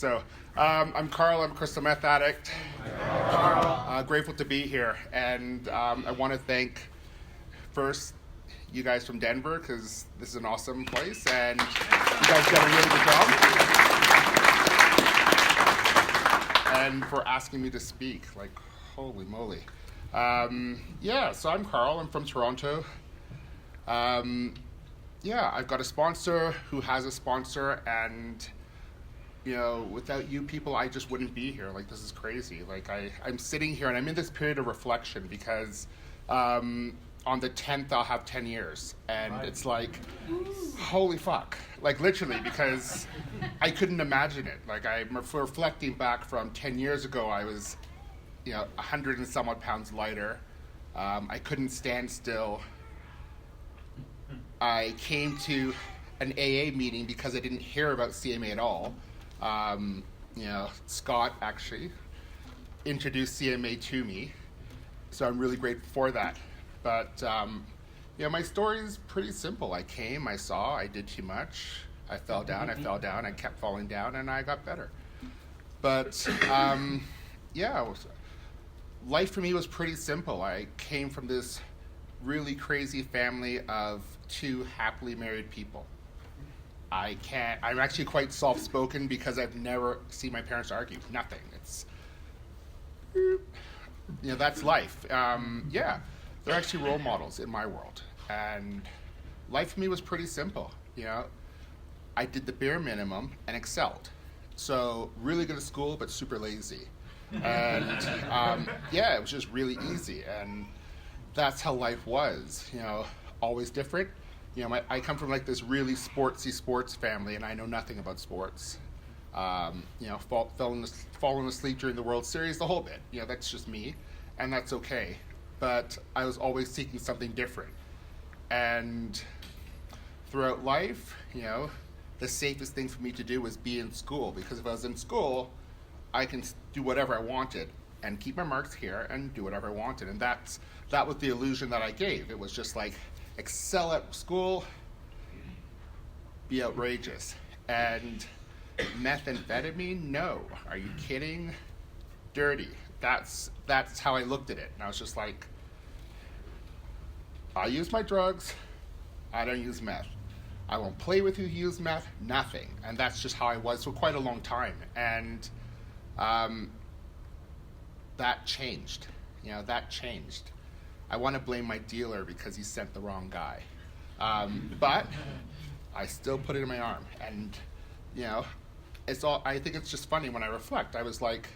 So, I'm Carl. I'm a crystal meth addict. Grateful to be here, and I want to thank first you guys from Denver because this is an awesome place, and you guys done a really good job. And for asking me to speak, like, holy moly. So I'm Carl. I'm from Toronto. I've got a sponsor who has a sponsor, and without you people, I just wouldn't be here. Like, this is crazy. Like, I'm sitting here and I'm in this period of reflection because on the 10th I'll have 10 years, and it's like, holy fuck. Like, literally, because I couldn't imagine it. Like, I'm reflecting back from 10 years ago. I was 100 and some odd pounds lighter. I couldn't stand still. I came to an AA meeting because I didn't hear about CMA at all. Scott actually introduced CMA to me, so I'm really grateful for that. But my story is pretty simple. I came, I saw, I did too much, I fell down, I kept falling down, and I got better. But life for me was pretty simple. I came from this really crazy family of two happily married people. I'm actually quite soft-spoken because I've never seen my parents argue. Nothing. It's, that's life. They're actually role models in my world. And life for me was pretty simple. I did the bare minimum and excelled. So really good at school, but super lazy. And it was just really easy. And that's how life was, always different. I come from like this really sportsy sports family, and I know nothing about sports. Falling asleep during the World Series, the whole bit. That's just me, and that's okay. But I was always seeking something different. And throughout life, the safest thing for me to do was be in school, because if I was in school, I can do whatever I wanted and keep my marks here and do whatever I wanted. And that was the illusion that I gave. It was just like, excel at school, be outrageous. And methamphetamine, no. Are you kidding? Dirty. That's how I looked at it. And I was just like, I use my drugs, I don't use meth. I won't play with you who use meth, nothing. And that's just how I was for quite a long time. And that changed. That changed. I want to blame my dealer because he sent the wrong guy. But I still put it in my arm. And, I think it's just funny when I reflect. I was like,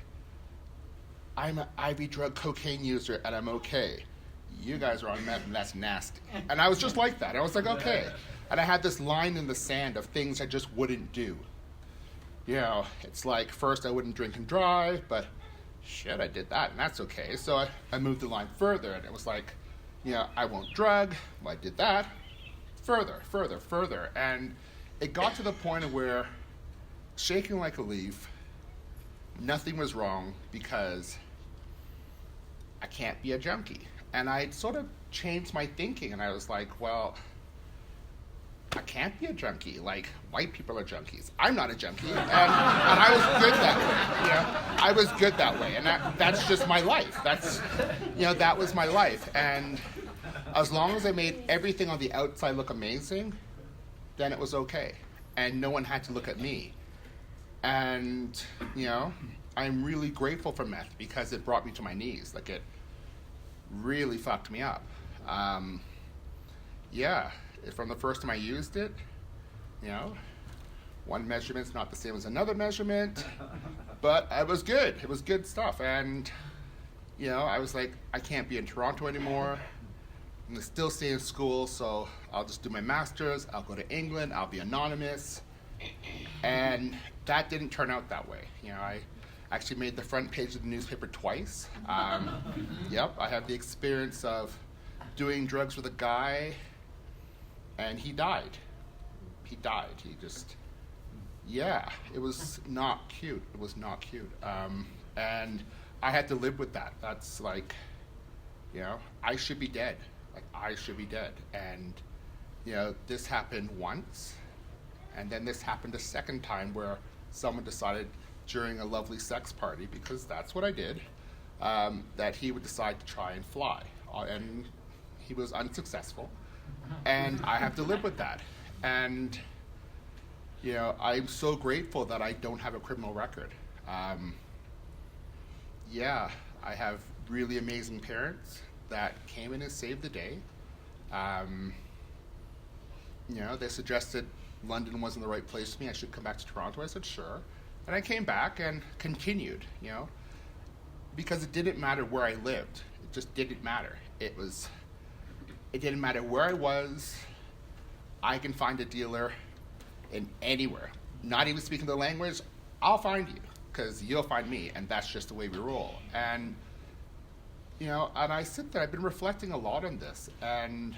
I'm an IV drug cocaine user and I'm okay. You guys are on meth and that's nasty. And I was just like that. I was like, okay. And I had this line in the sand of things I just wouldn't do. It's like, first I wouldn't drink and drive, but shit, I did that, and that's okay. So I moved the line further, and it was like, I won't drug. Well, I did that. Further. And it got to the point of where, shaking like a leaf, nothing was wrong because I can't be a junkie. And I sort of changed my thinking, and I was like, well, I can't be a junkie. Like, white people are junkies. I'm not a junkie. And I was good that way. I was good that way. And that's just my life. That was my life. And as long as I made everything on the outside look amazing, then it was okay. And no one had to look at me. And, I'm really grateful for meth because it brought me to my knees. Like, it really fucked me up. From the first time I used it, one measurement's not the same as another measurement, but it was good. It was good stuff. And, I was like, I can't be in Toronto anymore. I'm going to still stay in school, so I'll just do my master's. I'll go to England. I'll be anonymous. And that didn't turn out that way. I actually made the front page of the newspaper twice. I had the experience of doing drugs with a guy, and he died. It was not cute. And I had to live with that. That's like, I should be dead. And, this happened once, and then this happened a second time where someone decided during a lovely sex party, because that's what I did, that he would decide to try and fly. And he was unsuccessful. And I have to live with that. And, I'm so grateful that I don't have a criminal record. I have really amazing parents that came in and saved the day. They suggested London wasn't the right place for me. I should come back to Toronto. I said, sure. And I came back and continued, because it didn't matter where I lived. It just didn't matter. It didn't matter where I was. I can find a dealer in anywhere. Not even speaking the language, I'll find you, because you'll find me, and that's just the way we roll. And, and I sit there, I've been reflecting a lot on this, and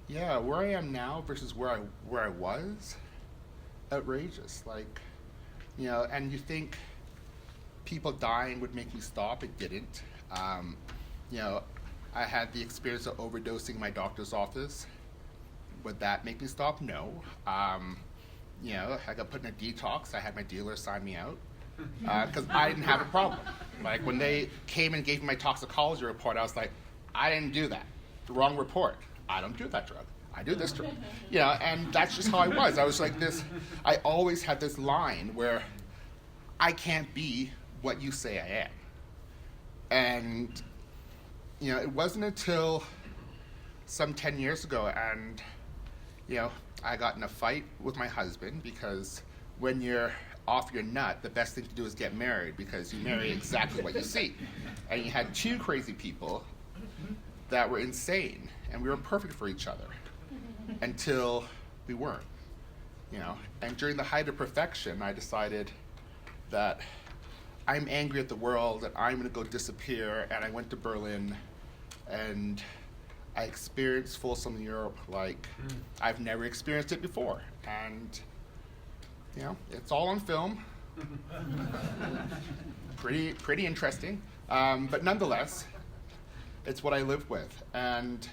where I am now versus where I was, outrageous. And you think people dying would make me stop. It didn't. I had the experience of overdosing in my doctor's office. Would that make me stop? No. I got put in a detox. I had my dealer sign me out because I didn't have a problem. When they came and gave me my toxicology report, I was like, I didn't do that. The wrong report. I don't do that drug. I do this drug. And that's just how I was. I was like this. I always had this line where I can't be what you say I am. And, it wasn't until some 10 years ago, and, I got in a fight with my husband, because when you're off your nut, the best thing to do is get married, because you marry exactly what you see. And you had two crazy people that were insane, and we were perfect for each other until we weren't, And during the height of perfection, I decided that I'm angry at the world, and I'm going to go disappear. And I went to Berlin, and I experienced Folsom Europe like I've never experienced it before. And, it's all on film. Pretty interesting. But nonetheless, it's what I lived with. And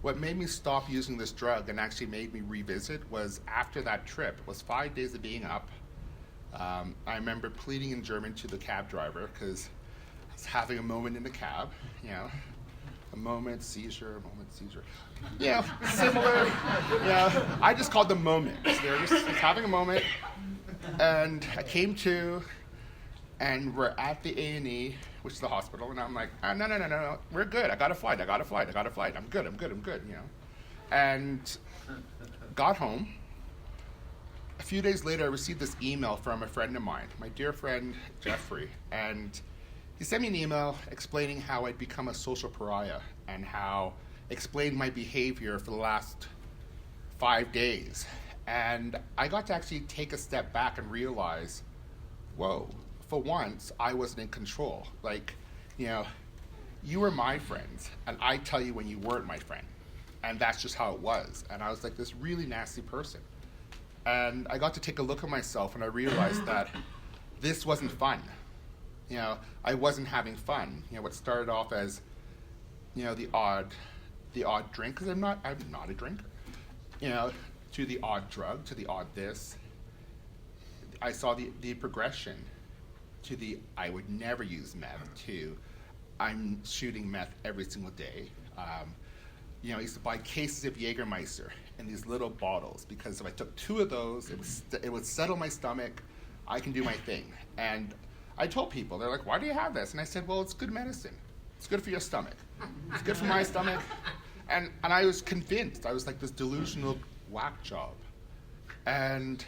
what made me stop using this drug and actually made me revisit was after that trip. It was 5 days of being up. I remember pleading in German to the cab driver because I was having a moment in the cab, a moment, seizure. Similar. I just called them moments. They were just having a moment, and I came to, and we're at the A&E, which is the hospital, and I'm like, no, we're good. I got a flight. I'm good. And got home. A few days later, I received this email from a friend of mine, my dear friend Jeffrey, and he sent me an email explaining how I'd become a social pariah and how explained my behavior for the last 5 days. And I got to actually take a step back and realize, whoa, for once, I wasn't in control. You were my friends, and I tell you when you weren't my friend. And that's just how it was. And I was like this really nasty person. And I got to take a look at myself, and I realized that this wasn't fun. I wasn't having fun. What started off as, the odd drink, because I'm not a drinker. To the odd drug, to the odd this. I saw the progression to the I would never use meth to I'm shooting meth every single day. I used to buy cases of Jägermeister in these little bottles because if I took 2 of those, it would settle my stomach. I can do my thing. And I told people, they're like, why do you have this? And I said, well, it's good medicine. It's good for your stomach. It's good for my stomach. And I was convinced. I was like this delusional whack job. And,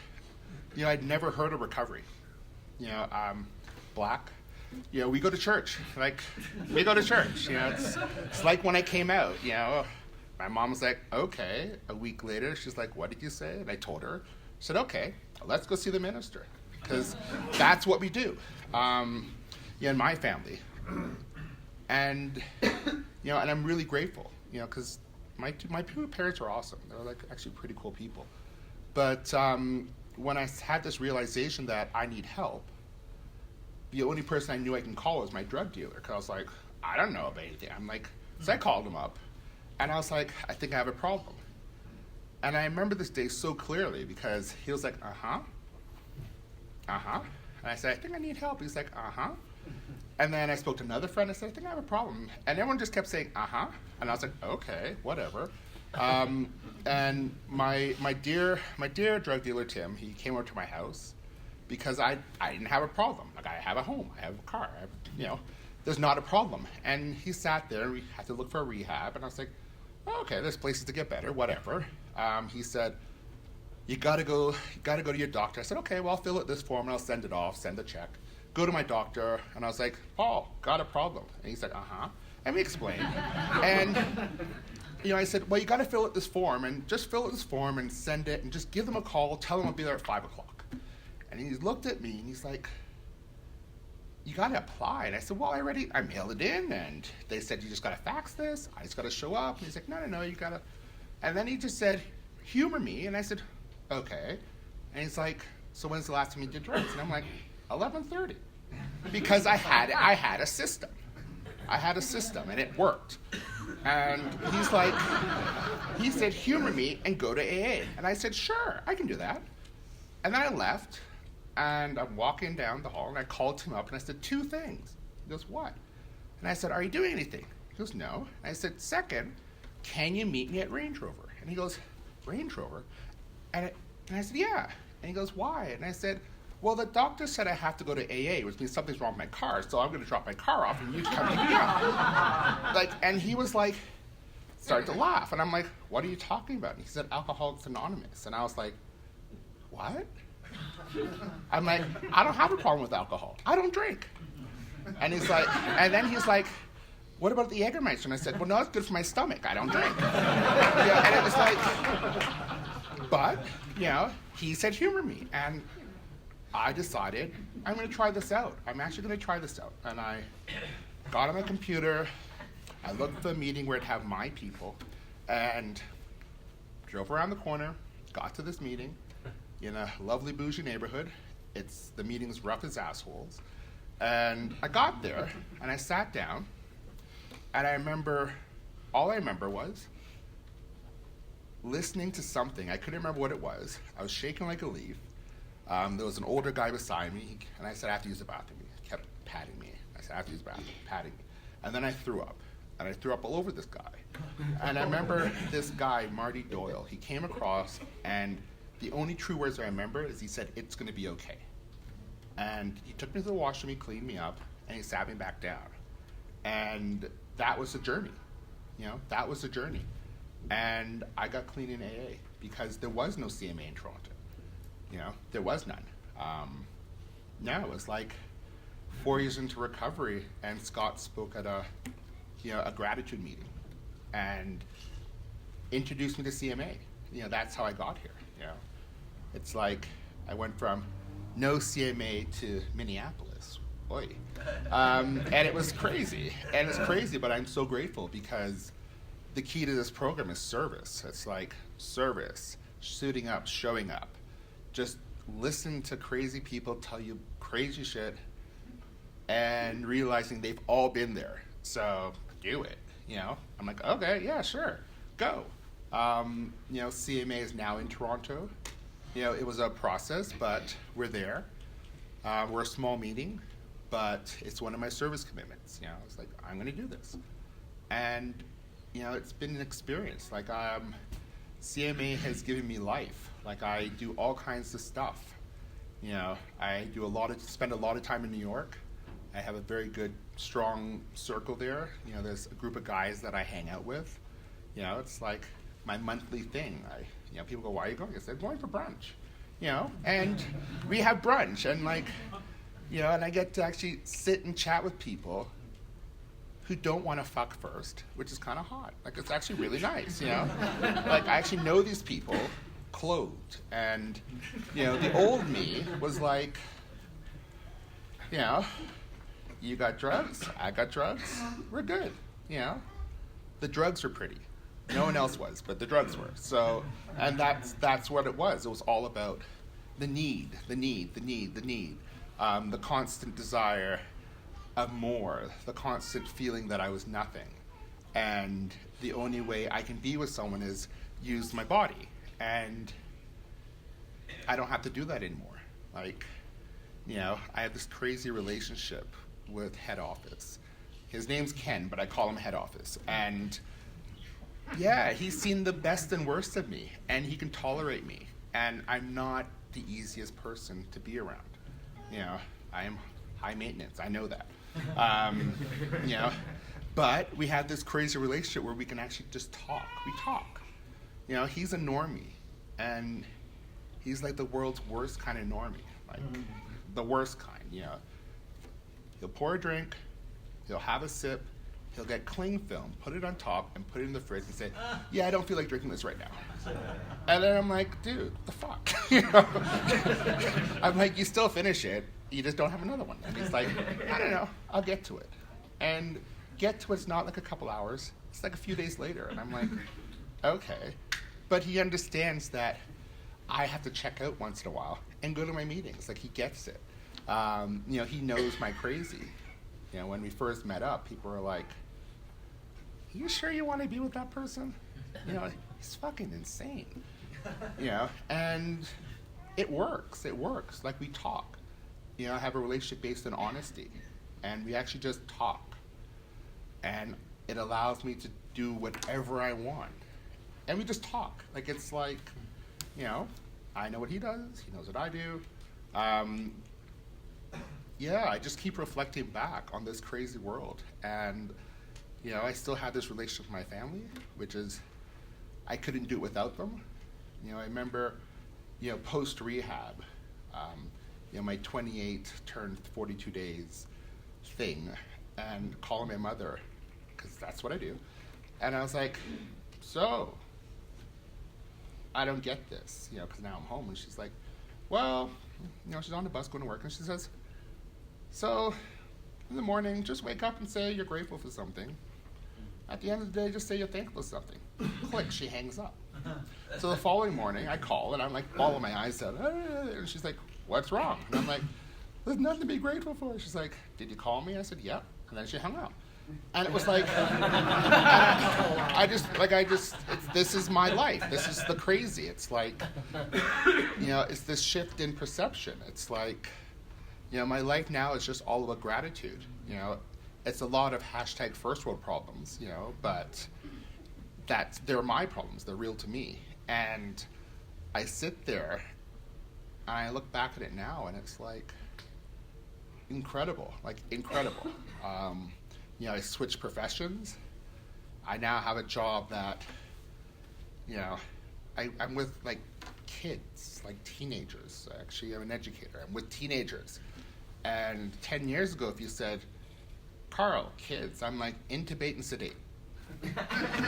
I'd never heard of recovery. Black. We go to church. We go to church. It's like when I came out, my mom was like, okay. A week later, she's like, what did you say? And I told her. I said, okay, let's go see the minister. Because that's what we do, in my family. And, and I'm really grateful, because my two parents are awesome. They're actually pretty cool people. But when I had this realization that I need help, the only person I knew I can call was my drug dealer, because I was like, I don't know about anything. So I called him up, and I was like, I think I have a problem. And I remember this day so clearly because he was like, uh-huh. And I said, I think I need help. He's like, uh-huh. And then I spoke to another friend. I said, I think I have a problem. And everyone just kept saying, uh-huh. And I was like, okay, whatever. And my dear drug dealer, Tim, he came over to my house because I didn't have a problem. Like, I have a home. I have a car. There's not a problem. And he sat there, and we had to look for a rehab. And I was like, oh, okay, there's places to get better, whatever. He said, you gotta go to your doctor. I said, okay, well, I'll fill out this form and I'll send it off, send the check. Go to my doctor, and I was like, Paul, got a problem. And he's like, uh-huh. And we explained. And, I said, well, you gotta fill out this form, and just fill out this form and send it, and just give them a call, tell them I'll be there at 5 o'clock. And he looked at me, and he's like, you gotta apply. And I said, well, I mailed it in, and they said, you just gotta fax this, I just gotta show up. And he's like, no, you gotta. And then he just said, humor me, and I said, okay. And he's like, so when's the last time you did drugs? And I'm like, 11:30. Because I had a system. I had a system, and it worked. And he said, humor me and go to AA. And I said, sure, I can do that. And then I left, and I'm walking down the hall, and I called him up, and I said, 2 things. He goes, what? And I said, are you doing anything? He goes, no. And I said, second, can you meet me at Range Rover? And he goes, Range Rover? And I said, yeah. And he goes, why? And I said, well, the doctor said I have to go to AA, which means something's wrong with my car, so I'm going to drop my car off and you come pick me up. And he was like, started to laugh. And I'm like, what are you talking about? And he said, Alcoholics Anonymous. And I was like, what? I'm like, I don't have a problem with alcohol. I don't drink. And then he's like, what about the Jägermeister? And I said, well, no, it's good for my stomach. I don't drink. And it was like, but, he said humor me. And I decided I'm going to try this out. I'm actually going to try this out. And I got on my computer. I looked for a meeting where it'd have my people and drove around the corner, got to this meeting in a lovely bougie neighborhood. The meeting's rough as assholes. And I got there and I sat down and all I remember was listening to something. I couldn't remember what it was. I was shaking like a leaf. There was an older guy beside me, and I said, I have to use the bathroom. He kept patting me. I said, I have to use the bathroom, patting me. And then I threw up, and I threw up all over this guy. And I remember this guy, Marty Doyle, he came across, and the only true words I remember is he said, it's going to be okay. And he took me to the washroom, he cleaned me up, and he sat me back down. And that was the journey. That was the journey. And I got clean in AA because there was no CMA in Toronto. There was none. It was like 4 years into recovery, and Scott spoke at a gratitude meeting and introduced me to CMA. That's how I got here. It's like I went from no CMA to Minneapolis. Oy. And it was crazy. And it's crazy, but I'm so grateful because the key to this program is service. It's like service, suiting up, showing up. Just listen to crazy people tell you crazy shit and realizing they've all been there. So do it, I'm like, okay, yeah, sure, go. CMA is now in Toronto. It was a process, but we're there. We're a small meeting, but it's one of my service commitments. I was like, I'm going to do this. And, it's been an experience. Like, CMA has given me life. Like, I do all kinds of stuff. I spend a lot of time in New York. I have a very good, strong circle there. There's a group of guys that I hang out with. It's like my monthly thing. People go, why are you going? I said, going for brunch. And we have brunch, and and I get to actually sit and chat with people who don't want to fuck first, which is kind of hot. Like, it's actually really nice, Like, I actually know these people clothed, and, the old me was like, you got drugs, I got drugs, we're good, The drugs are pretty. No one else was, but the drugs were. So, and that's what it was. It was all about the need, the constant desire of more, the constant feeling that I was nothing. And the only way I can be with someone is use my body. And I don't have to do that anymore. Like, I have this crazy relationship with head office. His name's Ken, but I call him head office. And yeah, he's seen the best and worst of me, and he can tolerate me. And I'm not the easiest person to be around. I am high maintenance. I know that. But we have this crazy relationship where we can actually just talk. We talk. He's a normie, and he's like the world's worst kind of normie, like the worst kind. He'll pour a drink, he'll have a sip, he'll get cling film, put it on top, and put it in the fridge and say, "Yeah, I don't feel like drinking this right now." And then I'm like, "Dude, the fuck?" I'm like, "You still finish it, you just don't have another one." And he's like, "I don't know, I'll get to it." And get to it's not like a couple hours, it's like a few days later. And I'm like, okay. But he understands that I have to check out once in a while and go to my meetings. Like, he gets it. He knows my crazy. When we first met up, people were like, "Are you sure you want to be with that person? He's fucking insane." And it works. It works. Like, we talk. I have a relationship based on honesty. And we actually just talk. And it allows me to do whatever I want. And we just talk. Like, it's like, I know what he does. He knows what I do. I just keep reflecting back on this crazy world. And, I still have this relationship with my family, which is, I couldn't do it without them. I remember, post-rehab, my 28 turned 42 days thing, and calling my mother, because that's what I do. And I was like, "So, I don't get this," because now I'm home. And she's like, "Well," she's on the bus going to work, and she says, "So, in the morning, just wake up and say you're grateful for something. At the end of the day, just say you're thankful for something." Click, she hangs up. So the following morning, I call, and I'm like, bawling my eyes out. And she's like, "What's wrong?" And I'm like, "There's nothing to be grateful for." She's like, "Did you call me?" I said, "Yep." And then she hung up. And it was like, this is my life. This is the crazy. It's like, it's this shift in perception. It's like, my life now is just all about gratitude. It's a lot of hashtag first world problems, but they're my problems. They're real to me. And I sit there and I look back at it now, and it's like incredible. I switched professions. I now have a job that, I'm with like kids, like teenagers. Actually, I'm an educator. I'm with teenagers. And 10 years ago, if you said, "Carl, kids," I'm like, intubate and sedate.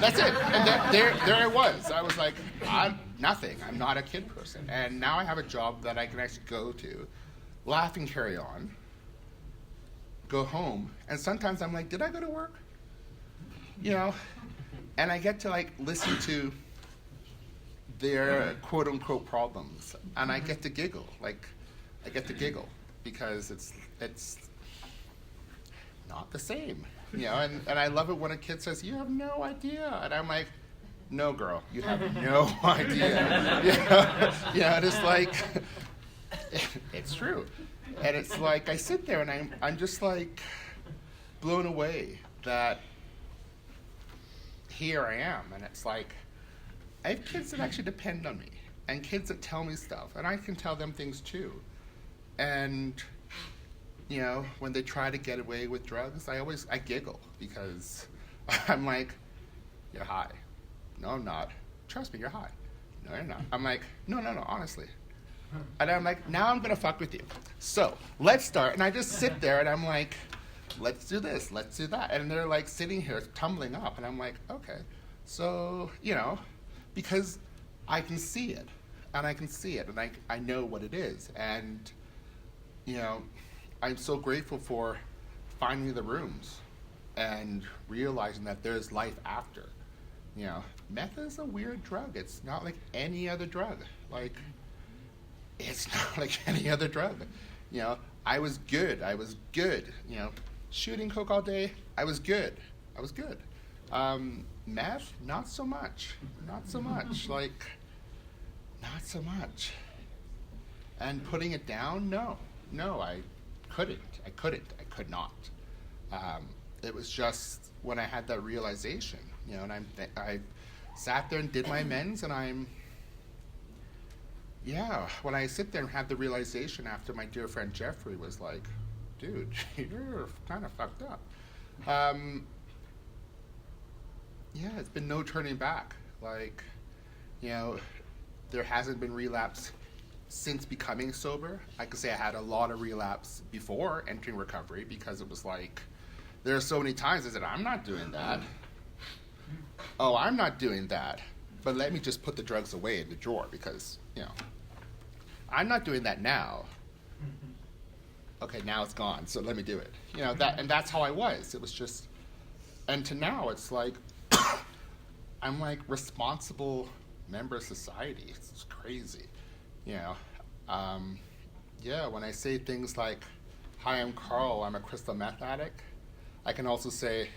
That's it. And there I was. I was like, I'm nothing. I'm not a kid person. And now I have a job that I can actually go to, laugh and carry on, go home, and sometimes I'm like, did I go to work? And I get to like listen to their quote unquote problems, and I get to giggle. Because it's not the same. And I love it when a kid says, "You have no idea." And I'm like, "No, girl, you have no idea." And it's like, it's true. And it's like, I sit there and I'm just like blown away that here I am. And it's like, I have kids that actually depend on me, and kids that tell me stuff, and I can tell them things too. And, when they try to get away with drugs, I giggle, because I'm like, "You're high." "No, I'm not." "Trust me, you're high." "No, you're not." I'm like, no, honestly. And I'm like, now I'm going to fuck with you. So let's start. And I just sit there and I'm like, let's do this, let's do that. And they're like sitting here tumbling up. And I'm like, okay. So, because I can see it. And I can see it. And I know what it is. And, I'm so grateful for finding the rooms and realizing that there's life after. Meth is a weird drug. It's not like any other drug. It's not like any other drug. I was good. Shooting coke all day, I was good. Meth, not so much. Not so much. And putting it down, no. no, I couldn't. I could not. It was just when I had that realization, and I sat there and did my amends, and when I sit there and have the realization after my dear friend Jeffrey was like, dude, you're kind of fucked up. It's been no turning back. Like, there hasn't been relapse since becoming sober. I could say I had a lot of relapse before entering recovery, because it was like, there are so many times I said, I'm not doing that. Oh, I'm not doing that. But let me just put the drugs away in the drawer, because, I'm not doing that now. Okay, now it's gone, so let me do it. And that's how I was. It was just, and to now it's like, I'm like responsible member of society. It's crazy. When I say things like, hi, I'm Carl, I'm a crystal meth addict, I can also say,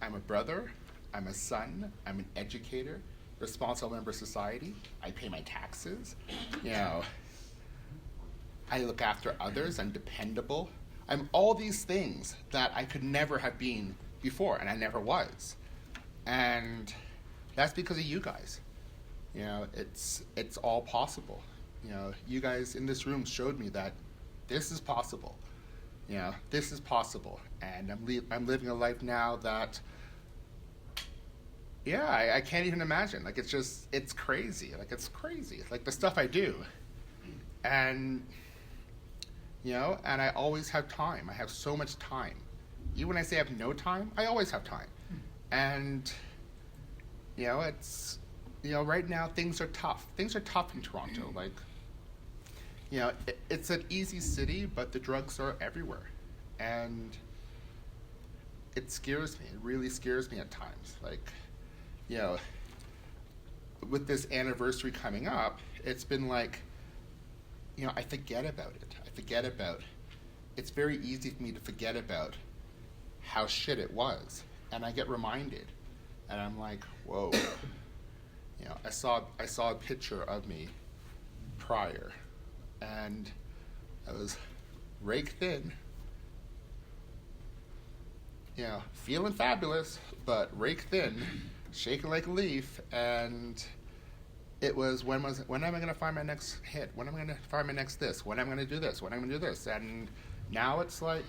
I'm a brother, I'm a son, I'm an educator, responsible member of society, I pay my taxes, I look after others, I'm dependable. I'm all these things that I could never have been before, and I never was. And that's because of you guys. It's all possible. You guys in this room showed me that this is possible. This is possible. And I'm living a life now that, I can't even imagine. Like, it's crazy. Like, it's crazy. Like, the stuff I do. And, and I always have time. I have so much time. Even when I say I have no time, I always have time. And, it's, right now things are tough. Things are tough in Toronto. Like, it's an easy city, but the drugs are everywhere. And it scares me. It really scares me at times. Like, with this anniversary coming up, it's been like, I forget about it. It's very easy for me to forget about how shit it was. And I get reminded. And I'm like, whoa. I saw a picture of me prior. And I was rake thin. Feeling fabulous, but rake thin, shaking like a leaf. And it was, when am I going to find my next hit? When am I going to find my next this? When am I going to do this? When am I going to do this? And now it's like,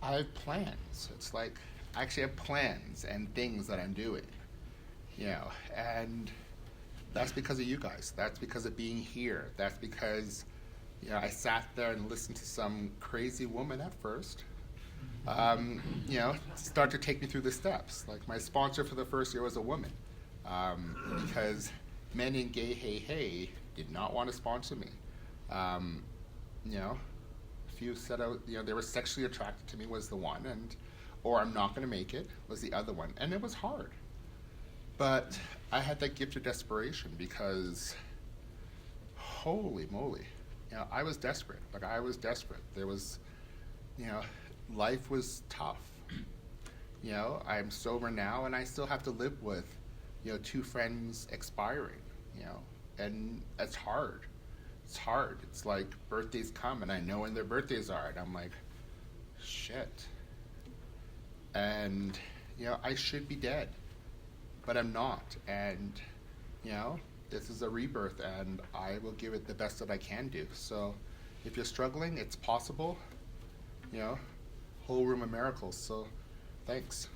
I have plans. It's like, I actually have plans and things that I'm doing. And that's because of you guys. That's because of being here. That's because, I sat there and listened to some crazy woman at first, start to take me through the steps. Like, my sponsor for the first year was a woman. Because men in gay hey did not want to sponsor me. A few said they were sexually attracted to me was the one, or I'm not going to make it was the other one, and it was hard. But I had that gift of desperation, because holy moly, I was desperate. Like, I was desperate. There was, life was tough. I'm sober now, and I still have to live with, 2 friends expiring, and it's hard. It's hard. It's like birthdays come, and I know when their birthdays are, and I'm like, shit. And, I should be dead, but I'm not. And, this is a rebirth, and I will give it the best that I can do. So if you're struggling, it's possible, whole room of miracles. So thanks.